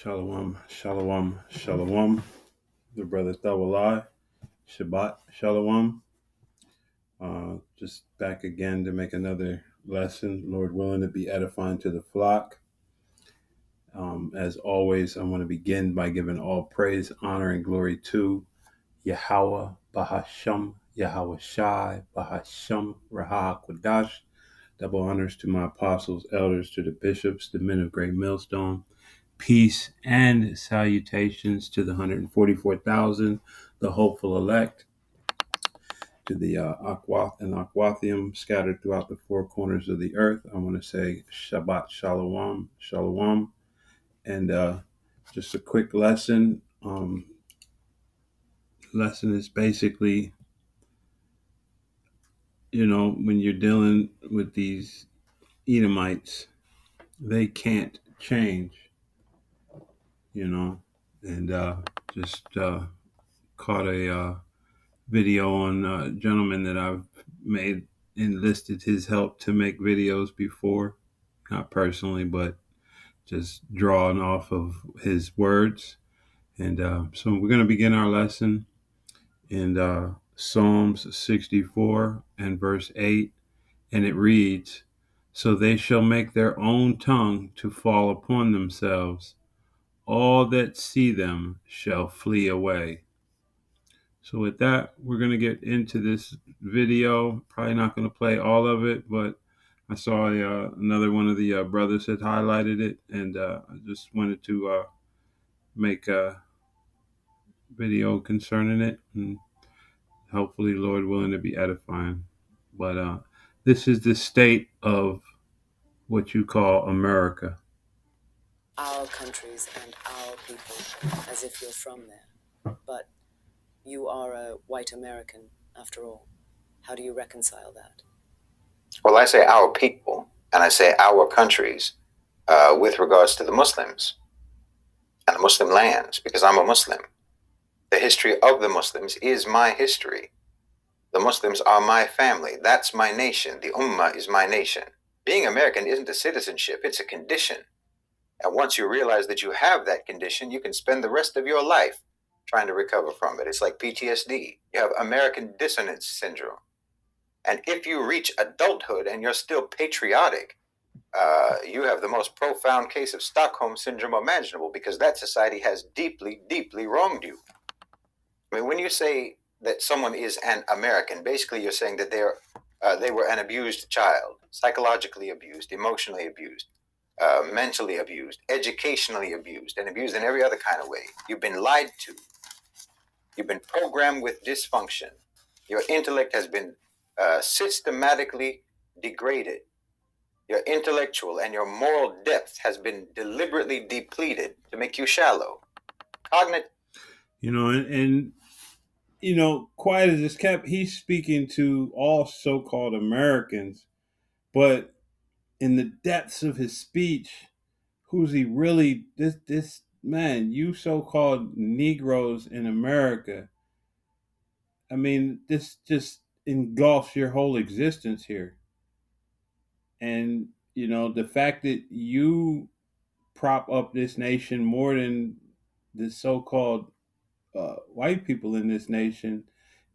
Shalom, shalom, shalom. The brothers Dawalai, Shabbat, shalom. Just back again to make another lesson. Lord willing to be edifying to the flock. As always, I want to begin by giving all praise, honor, and glory to Yahweh, Bahasham, Yahweh Shai, Bahasham, Raha Kodash. Double honors to my apostles, elders, to the bishops, the men of great millstone. Peace and salutations to the 144,000, the hopeful elect, to the Akwath and Akwathium scattered throughout the four corners of the earth. I want to say Shabbat Shalom, Shalom. And just a quick lesson. Lesson is basically, when you're dealing with these Edomites, they can't change, and just caught a video on a gentleman that I've made enlisted his help to make videos before, not personally, but just drawing off of his words. And so we're going to begin our lesson in Psalms 64 and verse 8, and it reads, "So they shall make their own tongue to fall upon themselves. All that see them shall flee away." So with that, we're going to get into this video. Probably not going to play all of it, but I saw another one of the brothers had highlighted it, and I just wanted to make a video concerning it, and hopefully, Lord willing, to be edifying. But this is the state of what you call America. Our countries and our people, as if you're from there. But you are a white American, after all. How do you reconcile that? Well, I say our people, and I say our countries with regards to the Muslims and the Muslim lands, because I'm a Muslim. The history of the Muslims is my history. The Muslims are my family. That's my nation. The Ummah is my nation. Being American isn't a citizenship, it's a condition. And once you realize that you have that condition, you can spend the rest of your life trying to recover from it. It's like PTSD. You have American dissonance syndrome. And if you reach adulthood and you're still patriotic, you have the most profound case of Stockholm syndrome imaginable, because that society has deeply, deeply wronged you. I mean, when you say that someone is an American, basically you're saying that they were an abused child, psychologically abused, emotionally abused, mentally abused, educationally abused, and abused in every other kind of way. You've been lied to. You've been programmed with dysfunction. Your intellect has been systematically degraded. Your intellectual and your moral depth has been deliberately depleted to make you shallow. Cognitive. Quiet as it's kept, he's speaking to all so-called Americans, but in the depths of his speech, who's he really? This man, you so-called Negroes in America. I mean, this just engulfs your whole existence here. And, the fact that you prop up this nation more than the so-called white people in this nation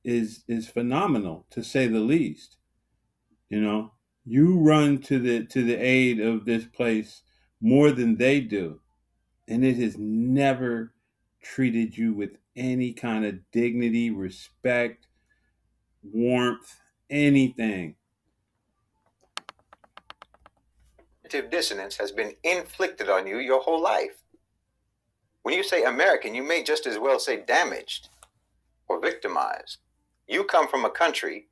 is phenomenal, to say the least. You run to the aid of this place more than they do, and it has never treated you with any kind of dignity, respect, warmth, anything. Dissonance has been inflicted on you your whole life. When you say American, you may just as well say damaged or victimized. You come from a country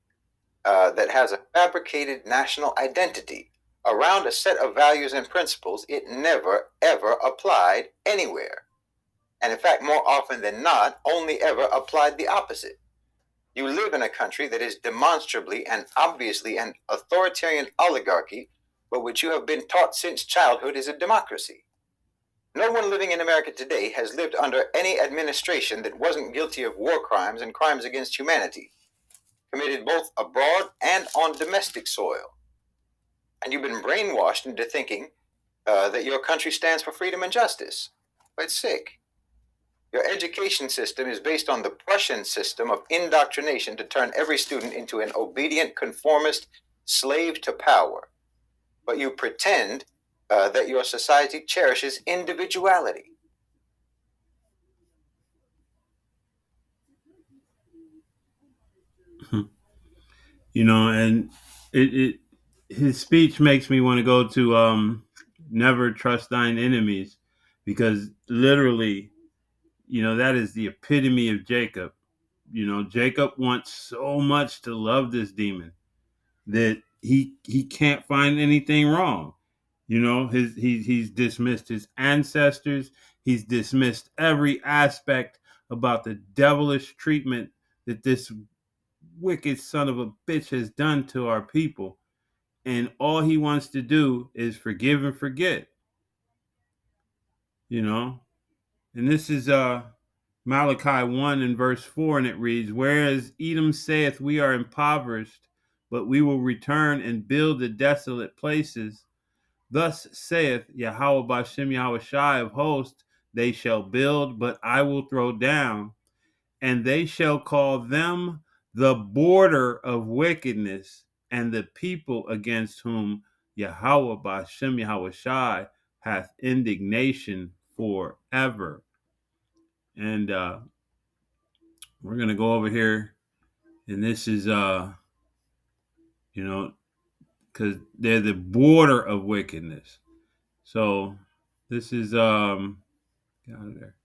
that has a fabricated national identity around a set of values and principles it never, ever applied anywhere. And in fact, more often than not, only ever applied the opposite. You live in a country that is demonstrably and obviously an authoritarian oligarchy, but which you have been taught since childhood is a democracy. No one living in America today has lived under any administration that wasn't guilty of war crimes and crimes against humanity, committed both abroad and on domestic soil. And you've been brainwashed into thinking that your country stands for freedom and justice. but it's sick. Your education system is based on the Prussian system of indoctrination to turn every student into an obedient conformist slave to power. But you pretend that your society cherishes individuality. And it his speech makes me want to go to never trust thine enemies, because literally, that is the epitome of Jacob. Jacob wants so much to love this demon that he can't find anything wrong. He's dismissed his ancestors. He's dismissed every aspect about the devilish treatment that this wicked son of a bitch has done to our people. And all he wants to do is forgive and forget. you know and this is Malachi 1 and verse 4, and it reads, whereas Edom saith, we are impoverished, but we will return and build the desolate places. Thus saith Yahweh Bashem Yahweh Shai of hosts, they shall build, but I will throw down, and they shall call them the border of wickedness, and the people against whom Yahweh Bashem Yahweh Shai hath indignation forever. And we're gonna go over here, and this is because they're the border of wickedness. So this is get out of there.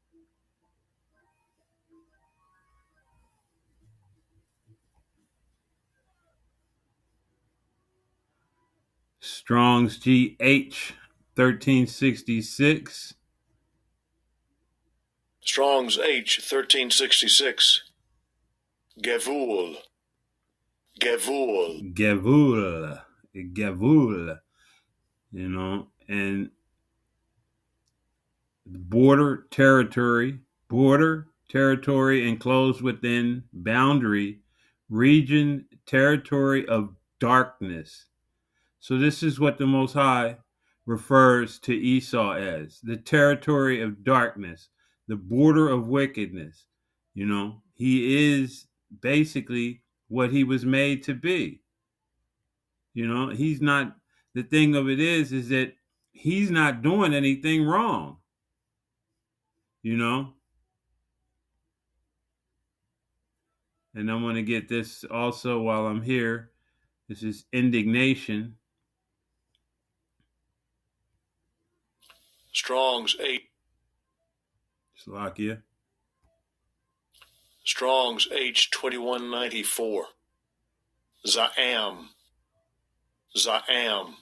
Strong's GH 1366. Strong's H 1366. Gevul. Gevul. Gevul. Gevul. And border territory enclosed within boundary, region, territory of darkness. So this is what the Most High refers to Esau as: the territory of darkness, the border of wickedness. He is basically what he was made to be. He's not. The thing of it is that he's not doing anything wrong. you know and I'm going to get this also while I'm here. This is indignation. Strong's 8. Slovakia. Strong's H 2194. Za'am. Za'am.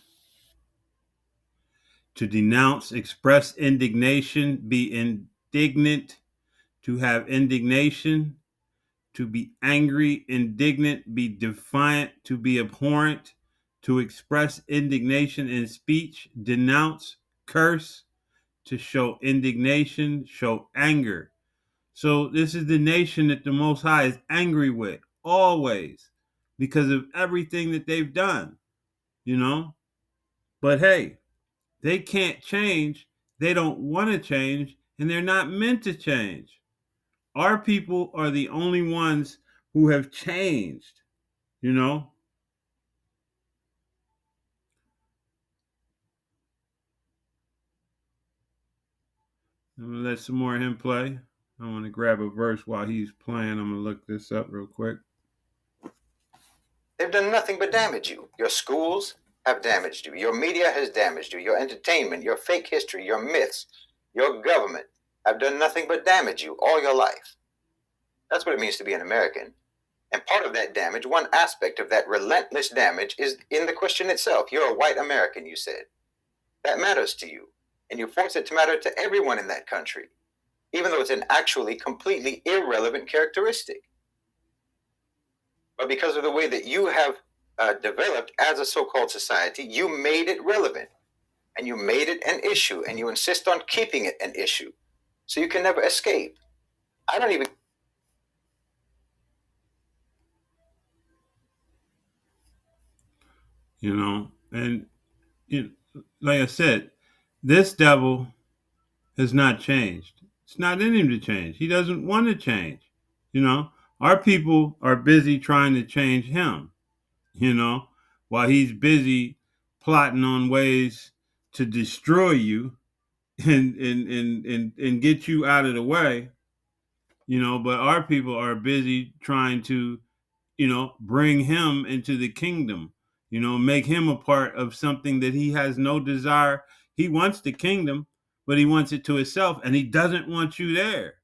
To denounce, express indignation, be indignant, to have indignation, to be angry, indignant, be defiant, to be abhorrent, to express indignation in speech, denounce, curse, to show indignation, show anger. So this is the nation that the Most High is angry with always because of everything that they've done, you know. But hey, they can't change. They don't want to change, and they're not meant to change. Our people are the only ones who have changed, you know. I'm going to let some more of him play. I want to grab a verse while he's playing. I'm going to look this up real quick. They've done nothing but damage you. Your schools have damaged you. Your media has damaged you. Your entertainment, your fake history, your myths, your government have done nothing but damage you all your life. That's what it means to be an American. And part of that damage, one aspect of that relentless damage, is in the question itself. You're a white American, you said. That matters to you. And you force it to matter to everyone in that country, even though it's an actually completely irrelevant characteristic. But because of the way that you have developed as a so-called society, you made it relevant, and you made it an issue, and you insist on keeping it an issue, so you can never escape. I don't even... And like I said, this devil has not changed. It's not in him to change. He doesn't want to change. You know, our people are busy trying to change him, you know, while he's busy plotting on ways to destroy you and get you out of the way, you know, but our people are busy trying to, you know, bring him into the kingdom, you know, make him a part of something that he has no desire. He wants the kingdom, but he wants it to himself, and he doesn't want you there.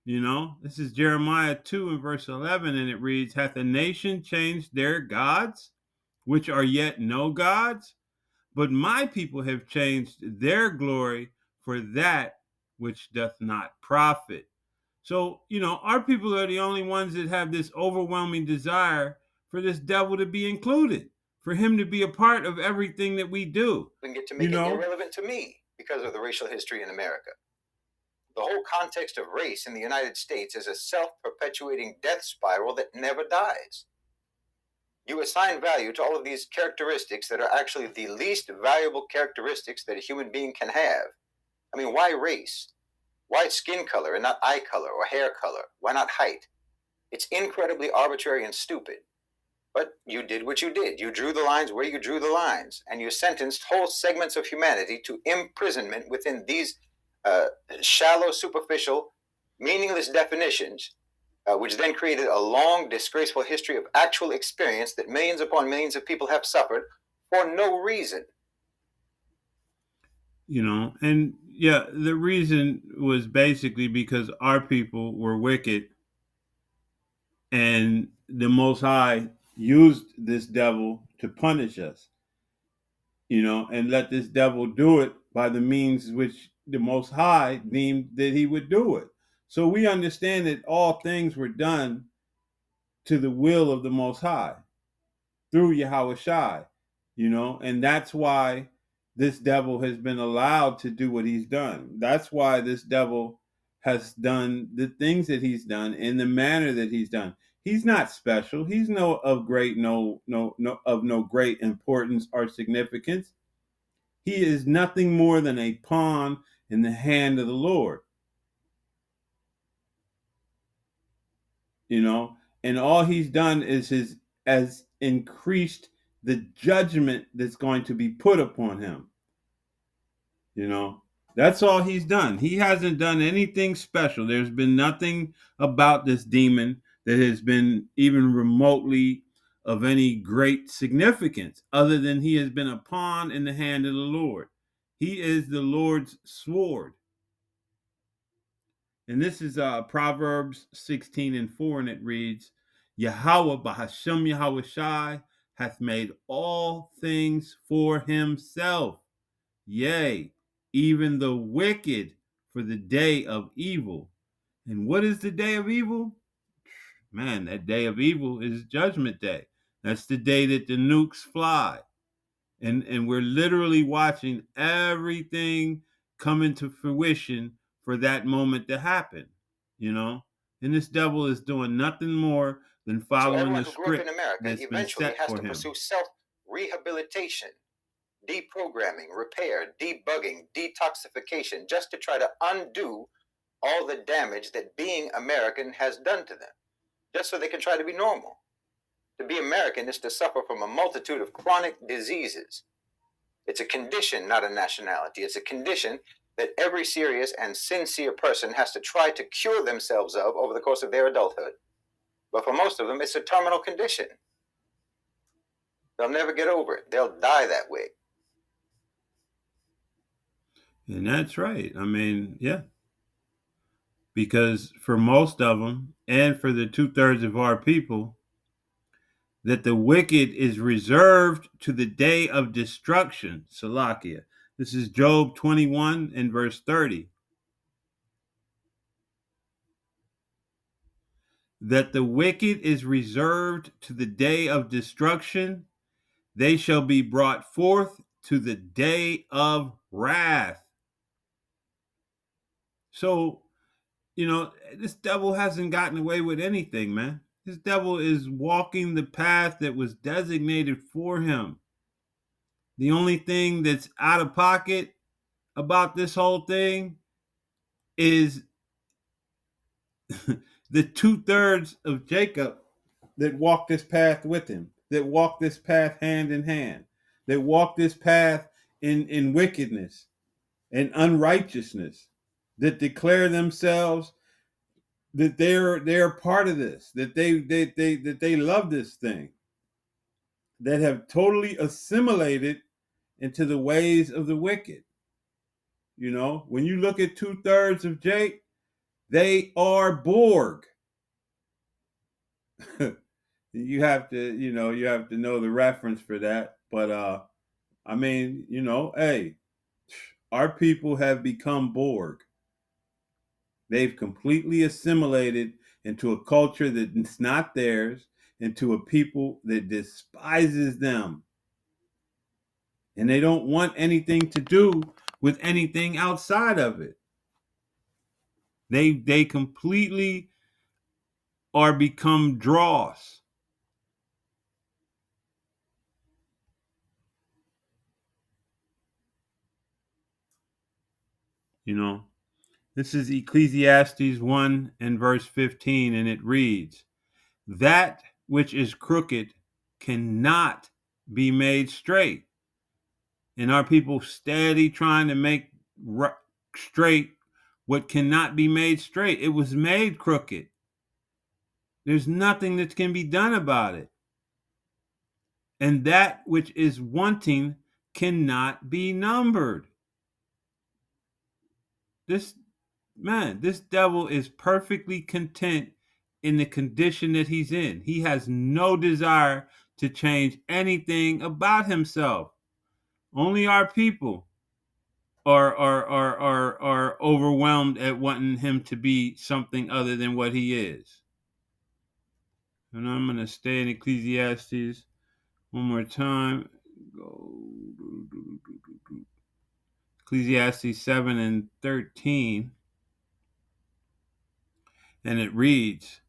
You know, this is Jeremiah 2 and verse 11, and it reads, hath a nation changed their gods, which are yet no gods? But my people have changed their glory for that which doth not profit. So, you know, our people are the only ones that have this overwhelming desire for this devil to be included, for him to be a part of everything that we do. And get to You make it know, irrelevant to me because of the racial history in America. The whole context of race in the United States is a self-perpetuating death spiral that never dies. You assign value to all of these characteristics that are actually the least valuable characteristics that a human being can have. I mean, why race? Why skin color and not eye color or hair color? Why not height? It's incredibly arbitrary and stupid. But you did what you did. You drew the lines where you drew the lines, and you sentenced whole segments of humanity to imprisonment within these shallow, superficial, meaningless definitions, which then created a long, disgraceful history of actual experience that millions upon millions of people have suffered for no reason. you know, and yeah, the reason was basically because our people were wicked, and the Most High used this devil to punish us, you know, and let this devil do it by the means which the Most High deemed that he would do it. So we understand that all things were done to the will of the Most High through Yahweh Shai, you know, and that's why this devil has been allowed to do what he's done. That's why this devil has done the things that he's done in the manner that he's done. He's not special. He's no great importance or significance. He is nothing more than a pawn in the hand of the Lord. You know, and all he's done is his has increased the judgment that's going to be put upon him. You know, that's all he's done. He hasn't done anything special. There's been nothing about this demon that has been even remotely of any great significance, other than he has been a pawn in the hand of the Lord. He is the Lord's sword. And this is Proverbs 16 and 4, and it reads, Yahweh Bahashem Yahweh Shai hath made all things for himself. Yea, even the wicked for the day of evil. And what is the day of evil? Man, that day of evil is Judgment Day. That's the day that the nukes fly. And we're literally watching everything come into fruition for that moment to happen, you know? And this devil is doing nothing more than So following everyone the who grew up in script America that's been eventually set has for to him. pursue self-rehabilitation, deprogramming, repair, debugging, detoxification, just to try to undo all the damage that being American has done to them, just so they can try to be normal. To be American is to suffer from a multitude of chronic diseases. It's a condition, not a nationality. It's a condition that every serious and sincere person has to try to cure themselves of over the course of their adulthood. But for most of them, it's a terminal condition. They'll never get over it. They'll die that way. And that's right. I mean, yeah. Because for most of them, and for the 2/3 of our people, that the wicked is reserved to the day of destruction. Salakia. This is Job 21 and verse 30. That the wicked is reserved to the day of destruction, they shall be brought forth to the day of wrath. So, you know, this devil hasn't gotten away with anything, man. This devil is walking the path that was designated for him. The only thing that's out of pocket about this whole thing is the 2/3 of Jacob that walked this path with him, that walked this path hand in hand, that walked this path in wickedness and unrighteousness, that declare themselves that they're part of this, that they love this thing, that have totally assimilated into the ways of the wicked. You know, when you look at 2/3 of Jake, they are Borg. You have to, you have to know the reference for that. But I mean, hey, our people have become Borg. They've completely assimilated into a culture that's not theirs, into a people that despises them. And they don't want anything to do with anything outside of it. They completely are become dross. You know, this is Ecclesiastes 1 and verse 15, and it reads, "That which is crooked cannot be made straight." And our people steady trying to make straight what cannot be made straight. It was made crooked. There's nothing that can be done about it. And that which is wanting cannot be numbered. This this devil is perfectly content in the condition that he's in. He has no desire to change anything about himself. Only our people are overwhelmed at wanting him to be something other than what he is. And I'm going to stay in Ecclesiastes one more time. Ecclesiastes 7 and 13. And it reads,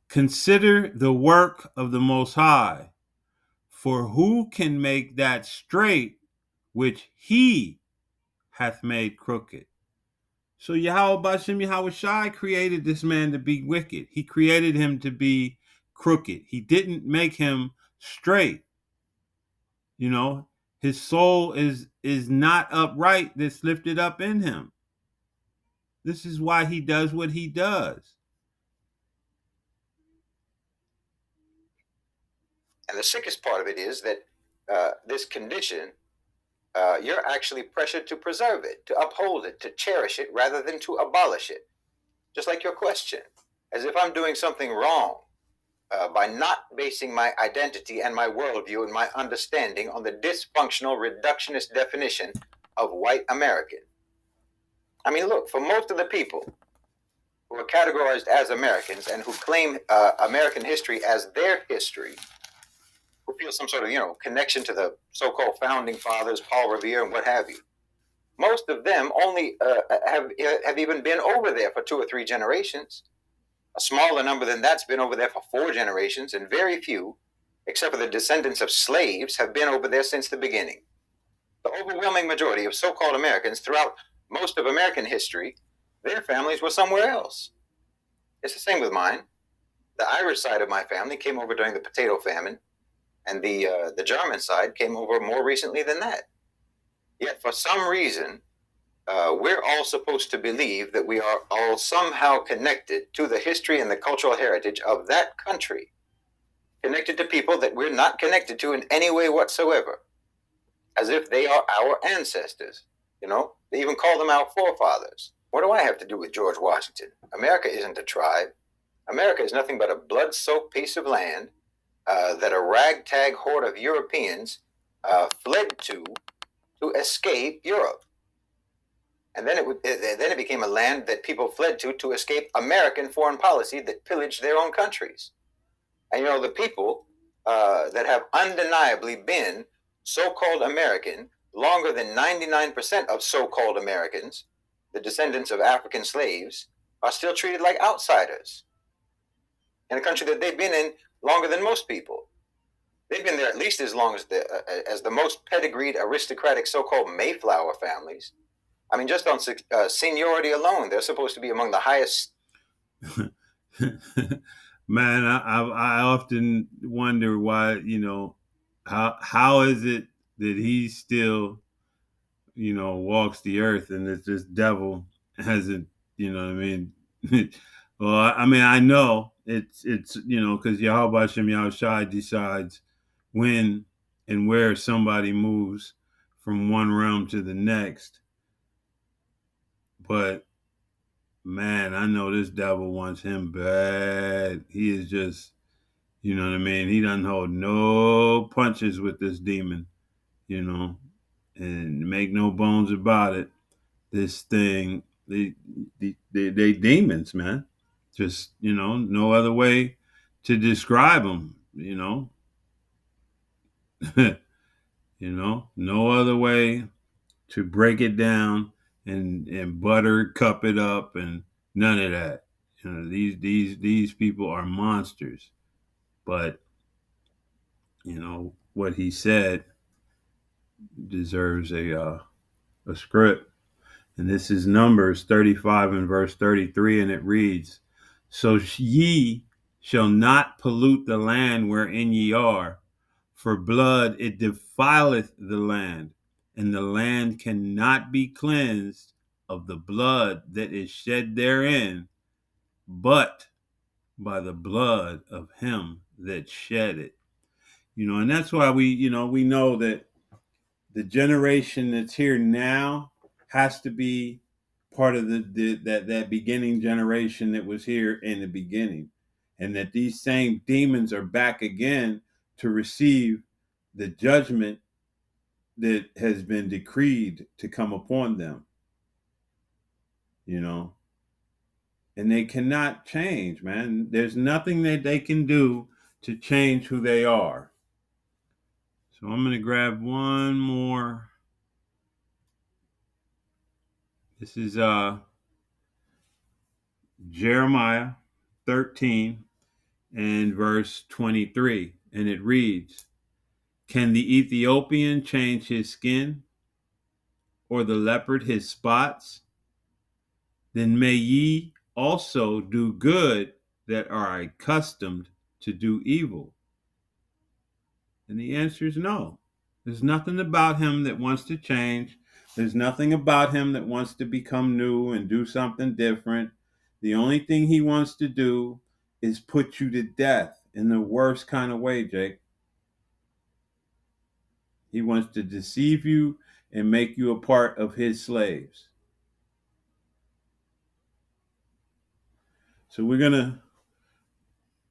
"Consider the work of the Most High, for who can make that straight which he hath made crooked?" So Yahweh Bashem Yahweh Shai created this man to be wicked. He created him to be crooked. He didn't make him straight. You know, his soul is not upright that's lifted up in him. This is why he does what he does. And the sickest part of it is that this condition, you're actually pressured to preserve it, to uphold it, to cherish it, rather than to abolish it. Just like your question, as if I'm doing something wrong by not basing my identity and my worldview and my understanding on the dysfunctional, reductionist definition of white American. I mean, look, for most of the people who are categorized as Americans and who claim American history as their history, who feel some sort of, connection to the so-called founding fathers, Paul Revere and what have you, most of them only have even been over there for 2 or 3 generations. A smaller number than that's been over there for 4 generations, and very few, except for the descendants of slaves, have been over there since the beginning. The overwhelming majority of so-called Americans throughout most of American history, their families were somewhere else. It's the same with mine. The Irish side of my family came over during the potato famine, and the German side came over more recently than that. Yet for some reason, we're all supposed to believe that we are all somehow connected to the history and the cultural heritage of that country, connected to people that we're not connected to in any way whatsoever, as if they are our ancestors. They even call them our forefathers. What do I have to do with George Washington? America isn't a tribe. America is nothing but a blood-soaked piece of land that a ragtag horde of Europeans fled to escape Europe. And then it became a land that people fled to escape American foreign policy that pillaged their own countries. And the people that have undeniably been so-called American longer than 99% of so-called Americans, the descendants of African slaves, are still treated like outsiders in a country that they've been in longer than most people. They've been there at least as long as the most pedigreed aristocratic so-called Mayflower families. I mean, just on seniority alone, they're supposed to be among the highest. Man, I often wonder why, how is it that he still, walks the earth and that this devil hasn't, you know what I mean? Well, I mean, I know it's because Yahweh Hashem Yahushai decides when and where somebody moves from one realm to the next. But man, I know this devil wants him bad. He is just, you know what I mean? He doesn't hold no punches with this demon, you know, and make no bones about it. This thing, they demons, man. Just, no other way to describe them, no other way to break it down and butter cup it up and none of that. These people are monsters. But what he said deserves a script. And this is Numbers 35 and verse 33, and it reads, "So ye shall not pollute the land wherein ye are, for blood it defileth the land, and the land cannot be cleansed of the blood that is shed therein, but by the blood of him that shed it." And that's why we know that the generation that's here now has to be part of that beginning generation that was here in the beginning, and that these same demons are back again to receive the judgment that has been decreed to come upon them, and they cannot change, man. There's nothing that they can do to change who they are. So I'm going to grab one more. This is Jeremiah 13 and verse 23, and it reads, "Can the Ethiopian change his skin, or the leopard his spots? Then may ye also do good that are accustomed to do evil." And the answer is no. There's nothing about him that wants to change. There's nothing about him that wants to become new and do something different. The only thing he wants to do is put you to death in the worst kind of way, Jake. He wants to deceive you and make you a part of his slaves. So we're going to,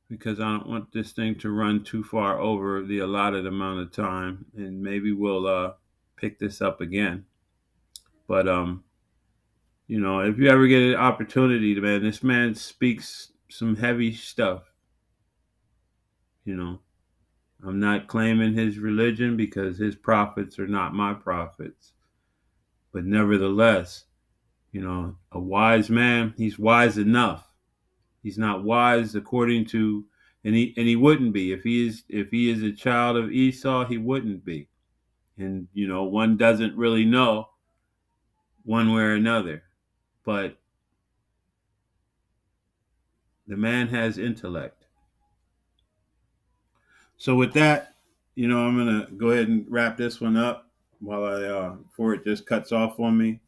because I don't want this thing to run too far over the allotted amount of time, and maybe we'll pick this up again. But if you ever get an opportunity, man, this man speaks some heavy stuff. I'm not claiming his religion because his prophets are not my prophets. But nevertheless, a wise man, he's wise enough. He's not wise according to, and he wouldn't be if he is a child of Esau. He wouldn't be, and one doesn't really know one way or another. But the man has intellect. So with that, I'm gonna go ahead and wrap this one up while before it just cuts off on me.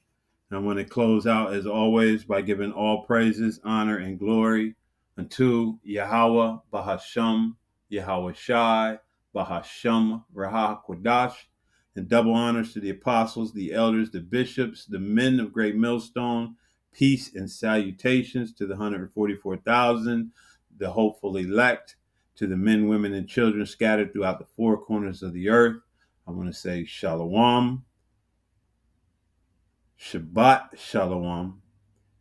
And I want to close out as always by giving all praises, honor, and glory unto Yahweh Bahasham, Yahweh Shai, Bahasham Raha Kodash, and double honors to the apostles, the elders, the bishops, the men of Great Millstone. Peace and salutations to the 144,000, the hopeful elect, to the men, women, and children scattered throughout the four corners of the earth. I want to say Shalom, Shabbat Shalom,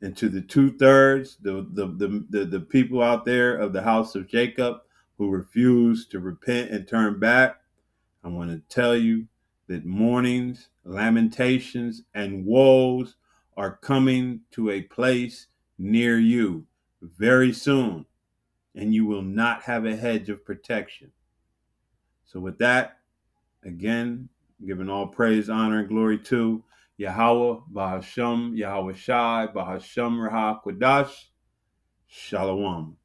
and to the 2/3, the people out there of the house of Jacob who refuse to repent and turn back. I want to tell you that mournings, lamentations, and woes are coming to a place near you very soon, and you will not have a hedge of protection. So with that, again, giving all praise, honor, and glory to Yahweh, Bahasham, Yahweh Shai, Bahasham Raha Kodash, Shalom.